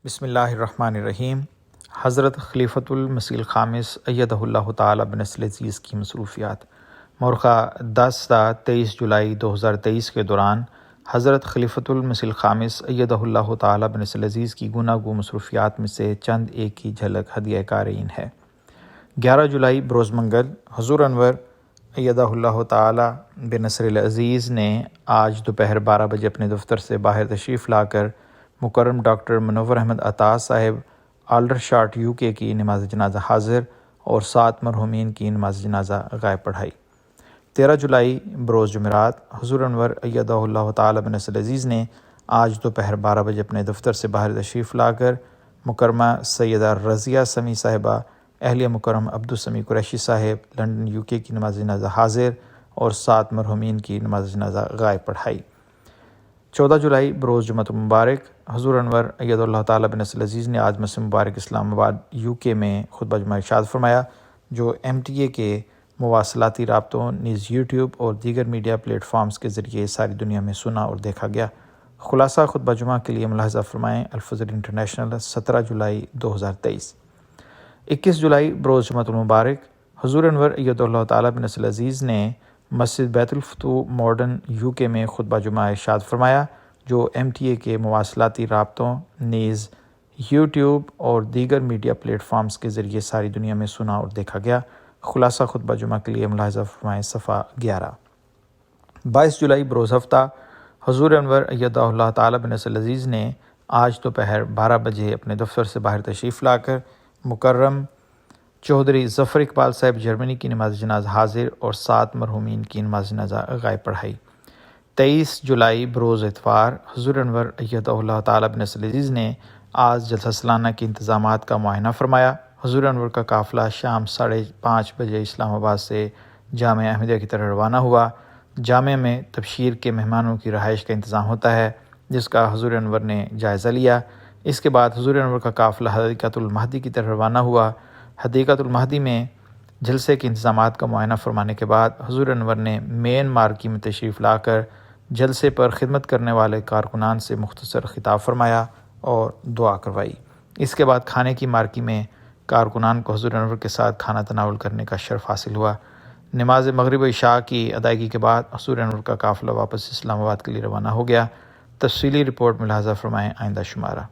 بسم اللہ الرحمن الرحیم۔ حضرت خلیفۃ المسیح الخامس ایدہ اللہ تعالی بنصر عزیز کی مصروفیات۔ مورخہ 10 تا 23 جولائی 2023 کے دوران حضرت خلیفۃ المسیح الخامس ایدہ اللہ تعالی بنصر عزیز کی گوناگوں مصروفیات میں سے چند ایک کی جھلک ہدیہ کارئین ہے۔ 11 جولائی بروز منگل حضور انور ایدہ اللہ تعالی بنصر العزیز نے آج دوپہر 12 بجے اپنے دفتر سے باہر تشریف لا کر مکرم ڈاکٹر منور احمد عطا صاحب آلڈرشاٹ UK کی نماز جنازہ حاضر اور 7 مرحومین کی نماز جنازہ غائب پڑھائی۔ 13 جولائی بروز جمعرات حضور انور ایدہ اللہ تعالی بنصر العزیز نے آج دوپہر 12 بجے اپنے دفتر سے باہر تشریف لا کر مکرمہ سیدہ رضیہ سمیع صاحبہ اہلیہ مکرم عبدالسمیع قریشی صاحب لندن UK کی نماز جنازہ حاضر اور 7 مرحومین کی نماز جنازہ غائب پڑھائی۔ 14 جولائی بروز جمعۃ المبارک حضور انور ایدہ اللہ تعالی بنصر العزیز نے آج مسجد مبارک اسلام آباد UK میں خطبہ جمعہ ارشاد فرمایا، جو MTA کے مواصلاتی رابطوں نیز YouTube اور دیگر میڈیا پلیٹ فارمز کے ذریعے ساری دنیا میں سنا اور دیکھا گیا۔ خلاصہ خطبہ جمعہ کے لیے ملاحظہ فرمائیں۔ الفجر انٹرنیشنل 17 جولائی 2023۔ 21 جولائی بروز جمعۃ المبارک حضور انور ایدہ اللہ تعالی بنصر العزیز نے مسجد بیت الفتوح ماڈرن UK میں خطبہ جمعہ ارشاد فرمایا، جو MTA کے مواصلاتی رابطوں نیز YouTube اور دیگر میڈیا پلیٹ فارمز کے ذریعے ساری دنیا میں سنا اور دیکھا گیا۔ خلاصہ خطبہ جمعہ کے لیے ملاحظہ فرمائیں صفحہ 11۔ 22 جولائی بروز ہفتہ حضور انور ایدہ اللہ تعالی بنصر العزیز نے آج دوپہر 12 بجے اپنے دفتر سے باہر تشریف لا کر مکرم چودھری ظفر اقبال صاحب جرمنی کی نماز جنازہ حاضر اور 7 مرحومین کی نماز جنازہ غائب پڑھائی۔ 23 جولائی بروز اتوار حضور انور ایدہ اللہ تعالی بنصر العزیز نے آج جلسہ سالانہ کے انتظامات کا معائنہ فرمایا۔ حضور انور کا قافلہ شام 5:30 بجے اسلام آباد سے جامعہ احمدیہ کی طرف روانہ ہوا۔ جامعہ میں تبشیر کے مہمانوں کی رہائش کا انتظام ہوتا ہے، جس کا حضور انور نے جائزہ لیا۔ اس کے بعد حضور انور کا قافلہ حدیقۃ المہدی کی طرف روانہ ہوا۔ حدیقۃ المہدی میں جلسے کے انتظامات کا معائنہ فرمانے کے بعد حضور انور نے مین مارکی میں تشریف لا کر جلسے پر خدمت کرنے والے کارکنان سے مختصر خطاب فرمایا اور دعا کروائی۔ اس کے بعد کھانے کی مارکی میں کارکنان کو حضور انور کے ساتھ کھانا تناول کرنے کا شرف حاصل ہوا۔ نماز مغرب و عشاء کی ادائیگی کے بعد حضور انور کا قافلہ واپس اسلام آباد کے لیے روانہ ہو گیا۔ تفصیلی رپورٹ ملاحظہ فرمائیں آئندہ شمارہ۔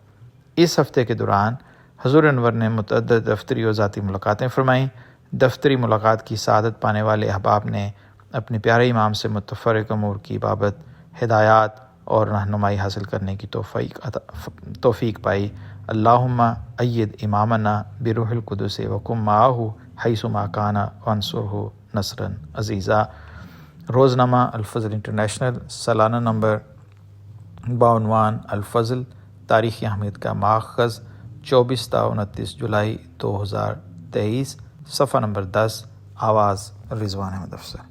اس ہفتے کے دوران حضور انور نے متعدد دفتری و ذاتی ملاقاتیں فرمائیں۔ دفتری ملاقات کی سعادت پانے والے احباب نے اپنے پیارے امام سے متفرق امور کی بابت ہدایات اور رہنمائی حاصل کرنے کی توفیق پائی۔ اللہم اید امامنا بروح القدس وکم معہ حیث ما کان وانصرہ نصرا عزیزا۔ روزنامہ الفضل انٹرنیشنل سالانہ نمبر بعنوان الفضل، تاریخ اہمیت کا ماخذ، 24 تا 29 جولائی 2023، صفحہ نمبر 10۔ آواز رضوان احمد افسر۔